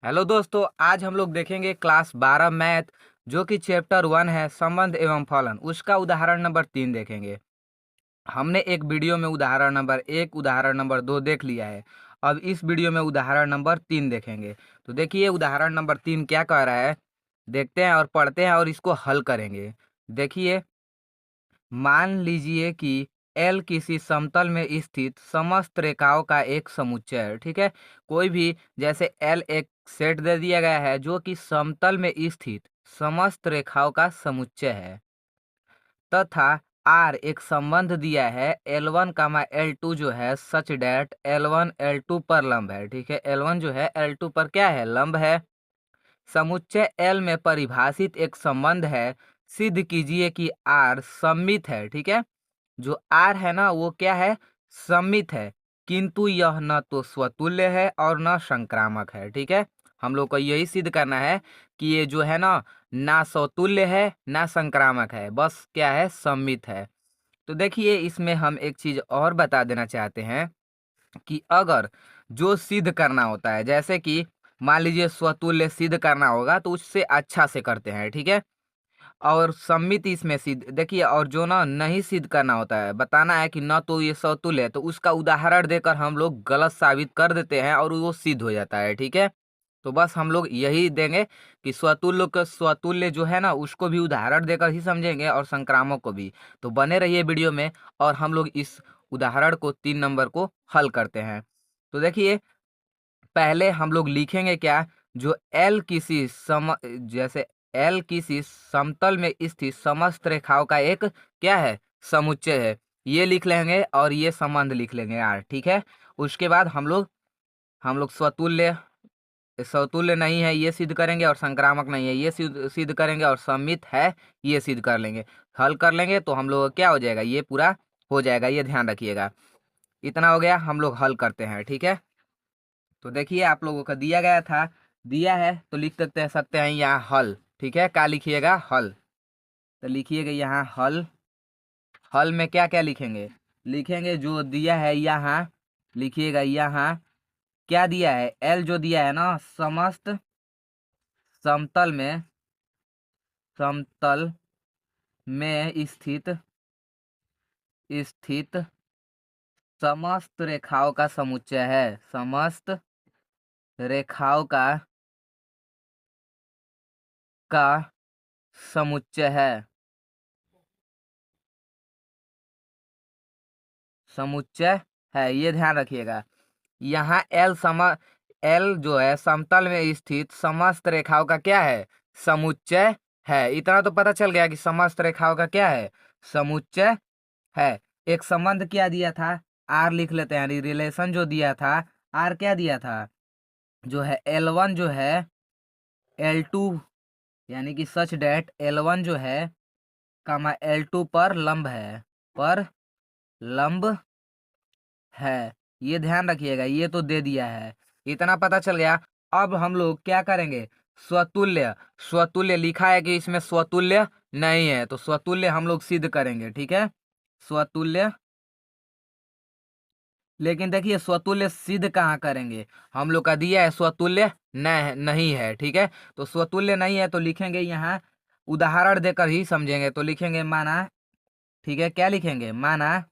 Hello दोस्तों, आज हम लोग देखेंगे क्लास 12 मैथ जो कि चैप्टर 1 है संबंध एवं फलन। उसका उदाहरण नंबर 3 देखेंगे। हमने एक वीडियो में उदाहरण नंबर 1 उदाहरण नंबर 2 देख लिया है। अब इस वीडियो में उदाहरण नंबर 3 देखेंगे। तो देखिए उदाहरण नंबर 3 क्या कह रहा है, देखते हैं और पढ़ते हैं और इसको हल करेंगे। देखिए, मान लीजिए कि एल किसी समतल में स्थित समस्त रेखाओं का एक समुच्चय है। ठीक है, कोई भी जैसे एल एक सेट दे दिया गया है जो कि समतल में स्थित समस्त रेखाओं का समुच्चय है, तथा आर एक संबंध दिया है L1 कामा L2 जो है सच डैट L1 L2 पर लंब है। ठीक है, L1 जो है L2 पर क्या है, लंब है। समुच्चय L में परिभाषित एक संबंध है। सिद्ध कीजिए कि R सममित है। ठीक है, जो R है ना वो क्या है, सममित है, किंतु यह न तो स्वतुल्य है और न संक्रामक है। ठीक है, हम लोग को यही सिद्ध करना है कि ये जो है ना स्वतुल्य है ना संक्रामक है, बस क्या है, सममित है। तो देखिए इसमें हम एक चीज और बता देना चाहते हैं कि अगर जो सिद्ध करना होता है, जैसे कि मान लीजिए स्वतुल्य सिद्ध करना होगा तो उससे अच्छा से करते हैं। ठीक है, और सम्मित इसमें सिद्ध देखिए, और जो ना नहीं सिद्ध करना होता है, बताना है कि न तो ये स्वतुल्य है, तो उसका उदाहरण देकर हम लोग गलत साबित कर देते हैं और वो सिद्ध हो जाता है। ठीक है, तो बस हम लोग यही देंगे कि स्वतुल्य जो है ना उसको भी उदाहरण देकर ही समझेंगे और संक्रामक को भी। तो बने रहिए वीडियो में और हम लोग इस उदाहरण को 3 नंबर को हल करते हैं। तो देखिए, पहले हम लोग लिखेंगे क्या, जो एल किसी जैसे एल किसी समतल में स्थित समस्त रेखाओं का एक क्या है, समुच्चय है, ये लिख लेंगे और ये संबंध लिख लेंगे यार। ठीक है, उसके बाद हम लोग स्वतुल्य स्वतुल्य नहीं है ये सिद्ध करेंगे और संक्रामक नहीं है ये सिद्ध करेंगे और सममित है ये सिद्ध कर लेंगे। हल कर लेंगे तो हम लोग क्या हो जाएगा, ये पूरा हो जाएगा, ये ध्यान रखिएगा। इतना हो गया, हम लोग हल करते हैं। ठीक है, तो देखिए आप लोगों का दिया गया था, दिया है तो लिख सकते हैं यहाँ हल। ठीक है, क्या लिखिएगा, हल। तो लिखिएगा यहाँ हल। हल में क्या क्या लिखेंगे, लिखेंगे जो दिया है यहाँ, लिखिएगा यहाँ क्या दिया है, एल जो दिया है ना समतल में समतल में स्थित समस्त रेखाओं का समुच्चय है। समस्त रेखाओं का समुच्चय है। समुच्चय है, ये ध्यान रखिएगा। यहाँ एल जो है समतल में स्थित समस्त रेखाओं का क्या है, समुच्चय है। इतना तो पता चल गया कि समस्त रेखाओं का क्या है, समुच्चय है। एक संबंध क्या दिया था, आर लिख लेते हैं, रिलेशन जो दिया था, आर क्या दिया था, जो है L1 जो है L2 यानी कि सच डेट L1 जो है कामा L2 पर लंब है, पर लंब है, ये ध्यान रखिएगा, ये तो दे दिया है, इतना पता चल गया। अब हम लोग क्या करेंगे, स्वतुल्य। स्वतुल्य लिखा है कि इसमें स्वतुल्य नहीं है, तो स्वतुल्य हम लोग सिद्ध करेंगे। ठीक है, स्वतुल्य, लेकिन देखिए स्वतुल्य सिद्ध कहाँ करेंगे, हम लोग का दिया है स्वतुल्य नहीं है। ठीक है, तो स्वतुल्य नहीं है तो लिखेंगे यहाँ उदाहरण देकर ही समझेंगे, तो लिखेंगे माना। ठीक है, क्या लिखेंगे, माना।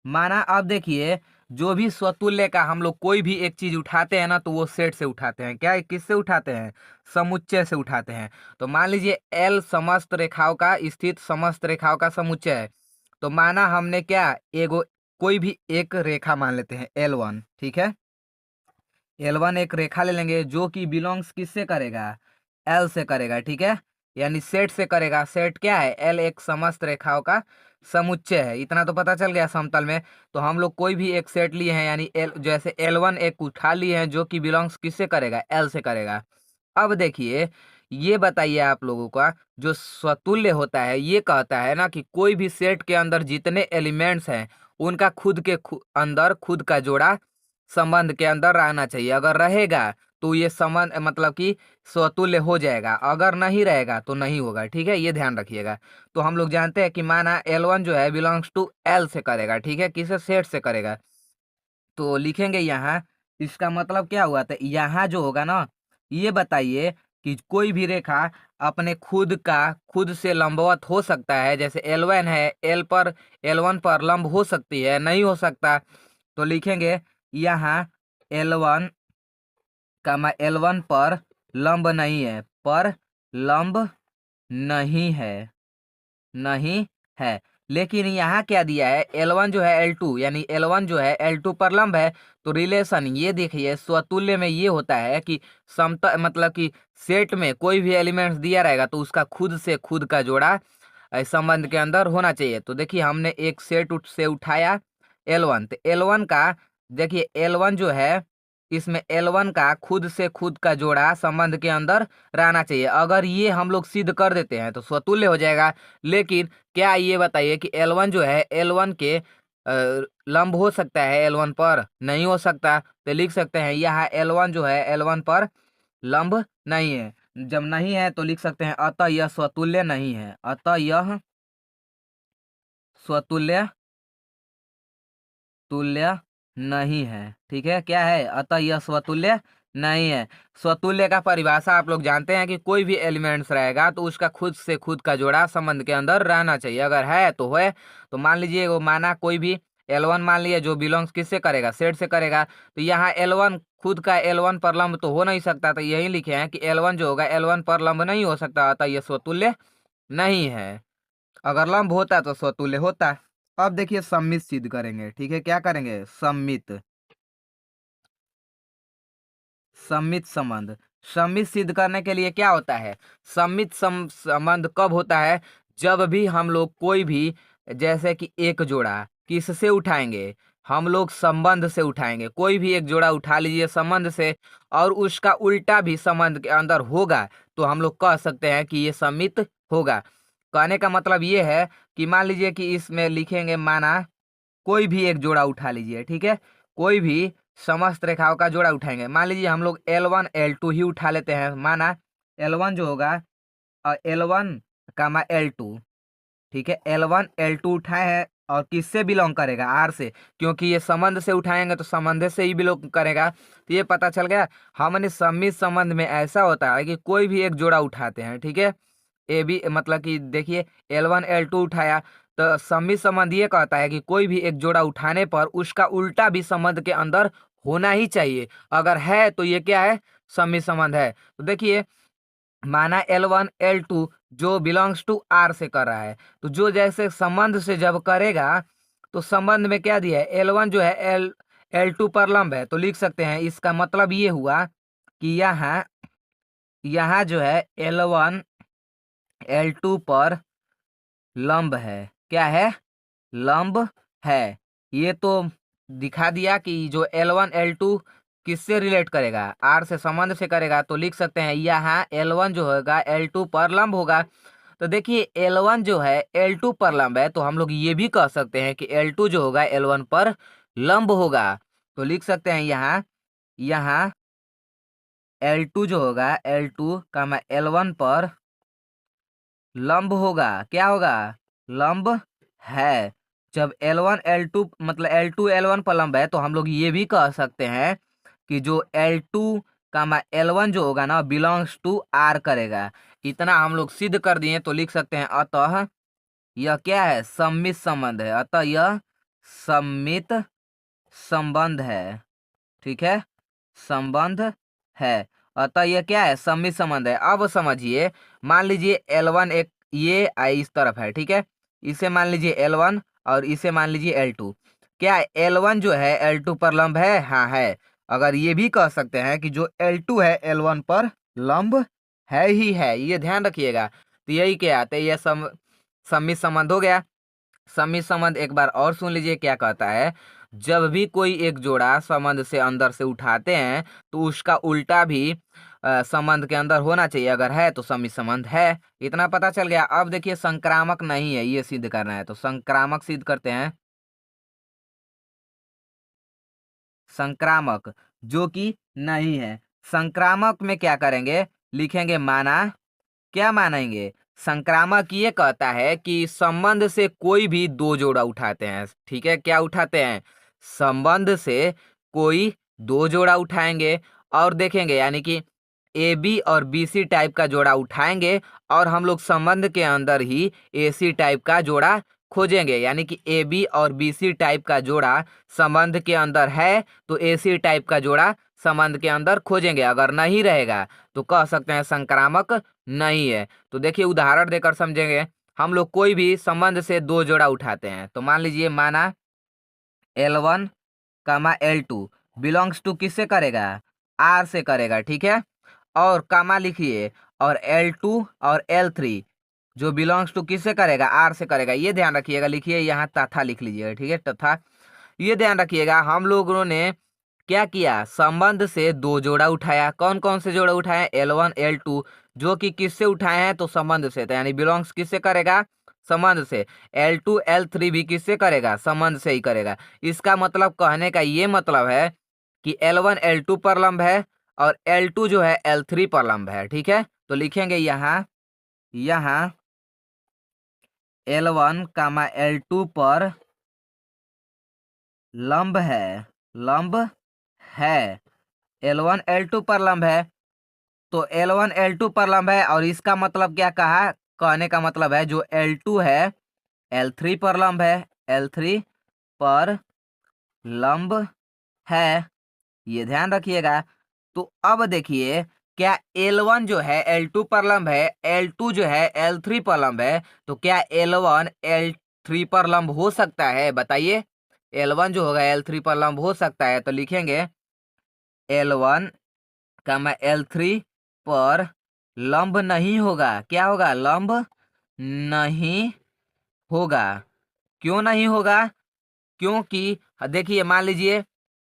माना, अब देखिए जो भी स्वतुल्य का हम लोग कोई भी एक चीज उठाते हैं ना तो वो सेट से उठाते हैं, क्या किससे उठाते हैं, समुच्चय से उठाते हैं। तो मान लीजिए एल समस्त रेखाओं का स्थित समस्त रेखाओं का समुच्चय है, तो माना हमने क्या, एगो कोई भी एक रेखा मान लेते हैं L1। ठीक है, L1 एक रेखा ले लेंगे जो कि बिलोंग्स किससे करेगा, एल से करेगा। ठीक है, यानी सेट से करेगा। सेट क्या है, एल एक समस्त रेखाओं का समुच्चय है, इतना तो पता चल गया समतल में। तो हम लोग कोई भी एक सेट लिए हैं, यानी एल जैसे L1 एक उठा लिए हैं जो कि बिलोंग्स किससे करेगा, एल से करेगा। अब देखिए, ये बताइए आप लोगों का जो स्वतुल्य होता है ये कहता है ना कि कोई भी सेट के अंदर जितने एलिमेंट्स हैं उनका खुद के अंदर खुद का जोड़ा संबंध के अंदर रहना चाहिए। अगर रहेगा तो ये संबंध मतलब कि स्वतुल्य हो जाएगा, अगर नहीं रहेगा तो नहीं होगा। ठीक है, ये ध्यान रखिएगा। तो हम लोग जानते हैं कि माना L1 जो है बिलोंग्स टू एल से करेगा। ठीक है, किसे, सेट से करेगा। तो लिखेंगे यहाँ, इसका मतलब क्या हुआ था, यहाँ जो होगा ना ये बताइए कि कोई भी रेखा अपने खुद से लंबवत हो सकता है, जैसे L1 है, L1 पर लंब हो सकती है, नहीं हो सकता। तो लिखेंगे यहाँ L1 L1 पर लंब नहीं है, पर लंब नहीं है, नहीं है। लेकिन यहाँ क्या दिया है, L1 जो है L2 यानी L1 जो है L2 पर लंब है। तो रिलेशन ये देखिए, स्वतुल्य में ये होता है कि समता मतलब कि सेट में कोई भी एलिमेंट्स दिया रहेगा तो उसका खुद से खुद का जोड़ा संबंध के अंदर होना चाहिए। तो देखिए हमने एक से उठाया L1, तो L1 का देखिए L1 जो है इसमें L1 का खुद से खुद का जोड़ा संबंध के अंदर रहना चाहिए। अगर ये हम लोग सिद्ध कर देते हैं तो स्वतुल्य हो जाएगा। लेकिन क्या ये बताइए कि L1 जो है L1 के लंब हो सकता है L1 पर? नहीं हो सकता। तो लिख सकते हैं यहाँ L1 जो है L1 पर लंब नहीं है। जब नहीं है तो लिख सकते हैं अतः यह स्वतुल्य नहीं है, अतः यह स्वतुल्य तुल्य नहीं है। ठीक है, क्या है, अतः यह स्वतुल्य नहीं है। स्वतुल्य का परिभाषा आप लोग जानते हैं कि कोई भी एलिमेंट्स रहेगा तो उसका खुद से खुद का जोड़ा संबंध के अंदर रहना चाहिए। अगर है तो है। तो मान लीजिए वो माना कोई भी L1 मान लिया जो बिलोंग्स किससे करेगा, सेट से करेगा। तो यहाँ L1 खुद का L1 पर लंब तो हो नहीं सकता। तो यही लिखे हैं कि L1 जो होगा L1 पर लंब नहीं हो सकता, अतः यह स्वतुल्य नहीं है। अगर लंब होता तो स्वतुल्य होता। अब देखिए सम्मित सिद्ध करेंगे। ठीक है, क्या करेंगे, सम्मित सम्मित संबंध। सम्मित सिद्ध करने के लिए क्या होता है, संबंध कब होता है, जब भी हम लोग कोई भी जैसे कि एक जोड़ा किससे उठाएंगे, हम लोग संबंध से उठाएंगे। कोई भी एक जोड़ा उठा लीजिए संबंध से और उसका उल्टा भी संबंध के अंदर होगा तो हम लोग कह सकते हैं कि ये सम्मित होगा। कहने का मतलब ये है कि मान लीजिए कि इसमें लिखेंगे, माना कोई भी एक जोड़ा उठा लीजिए। ठीक है, कोई भी समस्त रेखाओं का जोड़ा उठाएंगे। मान लीजिए हम लोग L1 L2 ही उठा लेते हैं। माना L1 जो होगा L1 कामा L2। ठीक है, L1 L2 उठाए हैं और किससे बिलोंग करेगा, R से, क्योंकि ये संबंध से उठाएंगे तो संबंध से ही बिलोंग करेगा। तो ये पता चल गया। हमने सम्मित संबंध में ऐसा होता है कि कोई भी एक जोड़ा उठाते हैं। ठीक है, ए बी मतलब कि देखिए L1 L2 उठाया तो सम्मित संबंध ये कहता है कि कोई भी एक जोड़ा उठाने पर उसका उल्टा भी संबंध के अंदर होना ही चाहिए। अगर है तो ये क्या है, सम्मित संबंध है। तो देखिए माना L1 L2 जो बिलोंग्स टू R से कर रहा है, तो जो जैसे संबंध से जब करेगा तो संबंध में क्या दिया है, L1 जो है L2 पर लंब है। तो लिख सकते हैं इसका मतलब ये हुआ कि यहाँ यहाँ जो है L1 L2 पर लंब है। क्या है, लंब है। ये तो दिखा दिया कि जो L1 L2 किससे रिलेट करेगा, R से संबंध से करेगा। तो लिख सकते हैं यहाँ L1 जो होगा L2 पर लंब होगा। तो देखिए L1 जो है L2 पर लंब है तो हम लोग ये भी कह सकते हैं कि L2 जो होगा L1 पर लंब होगा। तो लिख सकते हैं यहाँ यहाँ L2 जो होगा L2 कामा L1 पर लंब होगा। क्या होगा, लंब है। जब L1 L2 मतलब L2 L1 पर लंब है तो हम लोग ये भी कह सकते हैं कि जो L2 कामा L1 जो होगा ना बिलोंग्स टू R करेगा। इतना हम लोग सिद्ध कर दिए। तो लिख सकते हैं अतः यह क्या है, सम्मित संबंध है। अतः यह सम्मित संबंध है। ठीक है, संबंध है। अतः यह क्या है, सम्मित संबंध है। अब समझिए, मान लीजिए L1 एक ये इस तरफ है। ठीक है, इसे मान लीजिए L1 और इसे मान लीजिए L2। क्या L1 जो है L2 पर लंब है, हाँ है। अगर ये भी कह सकते हैं कि जो L2 है L1 पर लंब है ही है, ये ध्यान रखिएगा। तो यही क्या आते ये सम्मित संबंध हो गया। सम्मित संबंध एक बार और सुन लीजिए क्या कहता है, जब भी कोई एक जोड़ा संबंध से अंदर से उठाते हैं तो उसका उल्टा भी संबंध के अंदर होना चाहिए। अगर है तो सम्मित संबंध है। इतना पता चल गया। अब देखिए संक्रामक नहीं है, ये सिद्ध करना है। तो संक्रामक सिद्ध करते हैं। संक्रामक जो कि नहीं है। संक्रामक में क्या करेंगे, लिखेंगे माना, क्या मानेंगे, संक्रामक ये कहता है कि संबंध से कोई भी दो जोड़ा उठाते हैं। ठीक है, क्या उठाते हैं, संबंध से कोई दो जोड़ा उठाएंगे और देखेंगे यानी कि ए बी और बी सी टाइप का जोड़ा उठाएंगे और हम लोग संबंध के अंदर ही ए सी टाइप का जोड़ा खोजेंगे। यानी कि ए बी और बी सी टाइप का जोड़ा संबंध के अंदर है तो ए सी टाइप का जोड़ा संबंध के अंदर खोजेंगे। अगर नहीं रहेगा तो कह सकते हैं संक्रामक नहीं है। तो देखिए उदाहरण देकर समझेंगे। हम लोग कोई भी संबंध से दो जोड़ा उठाते हैं तो मान लीजिए माना L1 comma L2 belongs to किससे करेगा, आर से करेगा, ठीक है। और कामा लिखिए और L2 और L3 जो बिलोंग्स टू किससे करेगा, आर से करेगा। ये ध्यान रखिएगा, लिखिए यहाँ तथा लिख लीजिएगा, ठीक है, तथा। ये ध्यान रखिएगा हम लोगों ने क्या किया, संबंध से दो जोड़ा उठाया। कौन कौन से जोड़ा उठाए, L1 L2 जो कि किससे उठाए हैं तो संबंध से, तो यानी बिलोंग्स किससे करेगा, संबंध से। L2 L3 भी किससे करेगा, संबंध से ही करेगा। इसका मतलब कहने का ये मतलब है कि L1 L2 पर लंब है और L2 जो है L3 पर लंब है, ठीक है। तो लिखेंगे यहाँ L1 कामा L2 पर लंब है, लंब है। L1 L2 पर लंब है तो L1 L2 पर लंब है और इसका मतलब क्या कहा, कहने का मतलब है जो L2 है L3 पर लंब है, L3 पर लंब है। ये ध्यान रखिएगा। तो अब देखिए क्या L1 जो है L2 पर लंब है, L2 जो है L3 पर लंब है, तो क्या L1 L3 पर लंब हो सकता है, बताइए। L1 जो होगा L3 पर लंब हो सकता है तो लिखेंगे L1 कामा L3 पर लंब नहीं होगा। क्या होगा, लंब नहीं होगा। क्यों नहीं होगा, क्योंकि देखिए मान लीजिए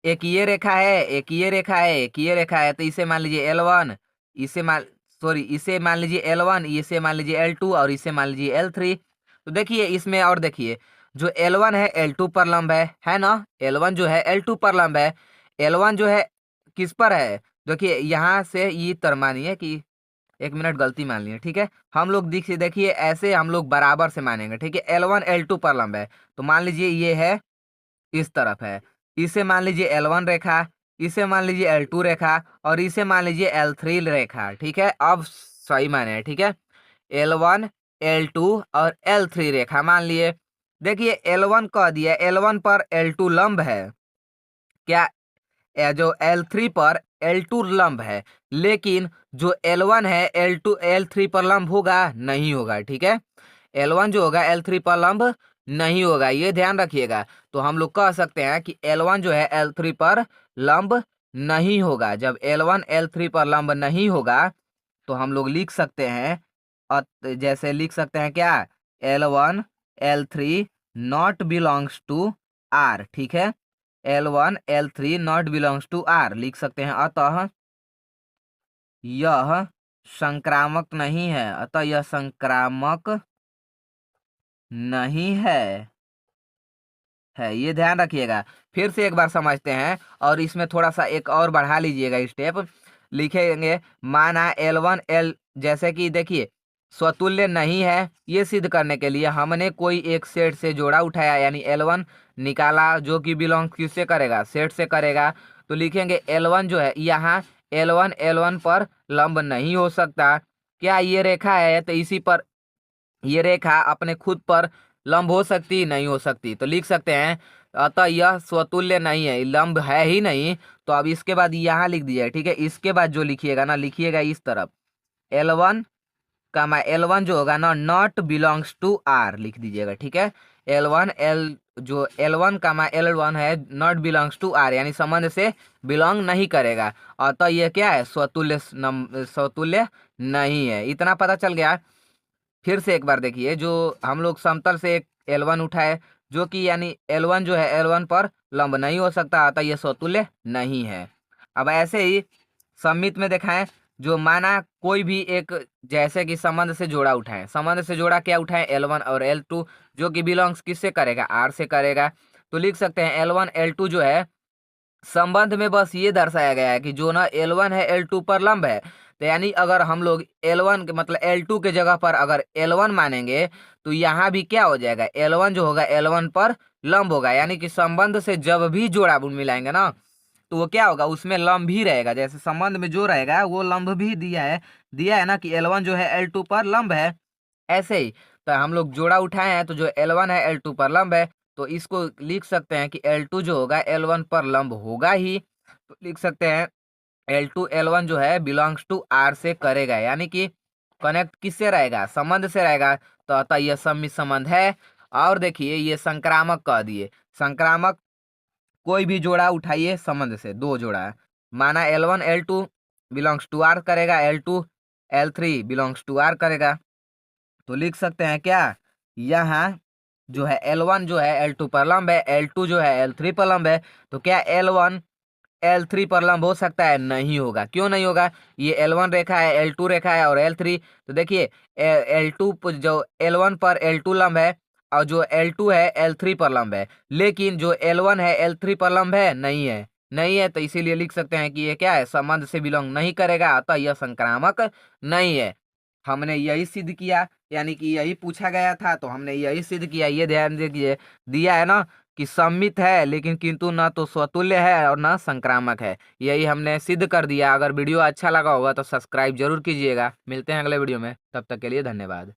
एक ये रेखा है, एक ये रेखा है, एक ये रेखा है, तो इसे मान लीजिए L1, इसे मान लीजिए L1, इसे मान लीजिए L2 और इसे मान लीजिए L3। तो देखिए इसमें और देखिए जो L1 है L2 पर लंब है ना। L1 जो है L2 पर लंब है। L1 जो है किस पर है, देखिए यहाँ से ये तर मानिए कि 1 मिनट गलती मान लिए, ठीक है। हम लोग देखिए ऐसे हम लोग बराबर से मानेंगे, ठीक है। L1 L2 पर लंब है तो मान लीजिए ये है इस तरफ है, इसे मान लीजिए L1 रेखा, इसे मान लीजिए L2 रेखा और इसे मान लीजिए L3 रेखा, ठीक है। अब सही माने हैं, ठीक है। L1 L2 और L3 रेखा मान लिए। देखिए L1 कह दिया, L1 पर L2 लंब है, क्या जो L3 पर L2 लंब है, लेकिन जो L1 है L2 L3 पर लंब होगा नहीं होगा, ठीक है। L1 जो होगा L3 पर लंब नहीं होगा, ये ध्यान रखिएगा। तो हम लोग कह सकते हैं कि L1 जो है L3 पर लंब नहीं होगा। जब L1 L3 पर लंब नहीं होगा तो हम लोग लिख सकते हैं जैसे लिख सकते हैं क्या, L1 L3 not belongs to R, ठीक है। L1 L3 not belongs to R लिख सकते हैं। अतः यह संक्रामक नहीं है, अतः यह संक्रामक नहीं है, ये ध्यान रखिएगा। फिर से एक बार समझते हैं और इसमें थोड़ा सा एक और बढ़ा लीजिएगा स्टेप। लिखेंगे माना L1 L, जैसे कि देखिए स्वतुल्य नहीं है, ये सिद्ध करने के लिए हमने कोई एक सेट से जोड़ा उठाया, यानी L1 निकाला जो कि बिलोंग किससे करेगा, सेट से करेगा। तो लिखेंगे L1 जो है यहाँ L1 L1 पर लंब नहीं हो सकता। क्या ये रेखा है तो इसी पर ये रेखा अपने खुद पर लंब हो सकती, नहीं हो सकती। तो लिख सकते हैं अतः यह स्वतुल्य नहीं है, लंब है ही नहीं। तो अब इसके बाद यहाँ लिख दिया, ठीक है। इसके बाद जो लिखिएगा ना, लिखिएगा इस तरफ L1 कामा L1 जो होगा ना नॉट बिलोंग्स टू R लिख दीजिएगा, ठीक है। जो L1 कामा L1 है नॉट बिलोंग्स टू R यानी संबंध से बिलोंग नहीं करेगा। अतः यह क्या है, स्वतुल्य नहीं है। इतना पता चल गया। फिर से एक बार देखिए, जो हम लोग समतल से एक L1 उठाए जो कि यानी L1 जो है L1 पर लंब नहीं हो सकता, अतः यह समतुल्य नहीं है। अब ऐसे ही सममित में दिखाएं, जो माना कोई भी एक जैसे कि संबंध से जोड़ा उठाएं, संबंध से जोड़ा क्या उठाएं, L1 और L2 जो कि बिलोंग्स किससे करेगा, R से करेगा। तो लिख सकते हैं L1 L2 जो है संबंध में बस ये दर्शाया गया है कि जो ना L1 है L2 पर लंब है। तो यानी अगर हम लोग L1 के मतलब L2 के जगह पर अगर L1 मानेंगे तो यहाँ भी क्या हो जाएगा, L1 जो होगा L1 पर लंब होगा। यानी कि संबंध से जब भी जोड़ा मिलाएंगे ना तो वो क्या होगा, उसमें लंब भी रहेगा। जैसे संबंध में जो रहेगा वो लंब भी दिया है ना कि L1 जो है L2 पर लंब है। ऐसे ही तो हम लोग जोड़ा उठाए हैं, तो जो L1 है L2 पर लंब है, तो इसको लिख सकते हैं कि L2 जो होगा L1 पर लंब होगा ही। तो लिख सकते हैं L2 L1 जो है बिलोंग्स टू R से करेगा, यानी कि कनेक्ट किससे रहेगा, संबंध से रहेगा। तो अतः यह सम्मित संबंध है। और देखिए ये संक्रामक कह दिए। संक्रामक कोई भी जोड़ा उठाइए संबंध से, दो जोड़ा है, माना L1 L2 belongs to R करेगा, L2 L3 belongs to R करेगा। तो लिख सकते हैं क्या, यहाँ जो है L1 जो है L2 पर लंब है, L2 जो है L3 पर लंब है। तो क्या L1 L3 पर लंब हो सकता है? नहीं होगा। क्यों नहीं होगा? ये L1 रेखा है, L2 रेखा है और L3। तो देखिए L2 जो L1 पर L2 लंब है और जो L2 है L3 पर लंब है, लेकिन जो L1 है L3 पर लंब है नहीं है। नहीं है तो इसीलिए लिख सकते हैं कि ये क्या है, संबंध से बिलोंग नहीं करेगा, अतः यह संक्रामक नहीं है। हमने यही सिद्ध किया, यानी कि यही पूछा गया था तो हमने यही सिद्ध किया। ये ध्यान दीजिए, दिया है ना कि सम्मित है लेकिन किंतु न तो स्वतुल्य है और न संक्रामक है। यही हमने सिद्ध कर दिया। अगर वीडियो अच्छा लगा होगा तो सब्सक्राइब जरूर कीजिएगा। मिलते हैं अगले वीडियो में, तब तक के लिए धन्यवाद।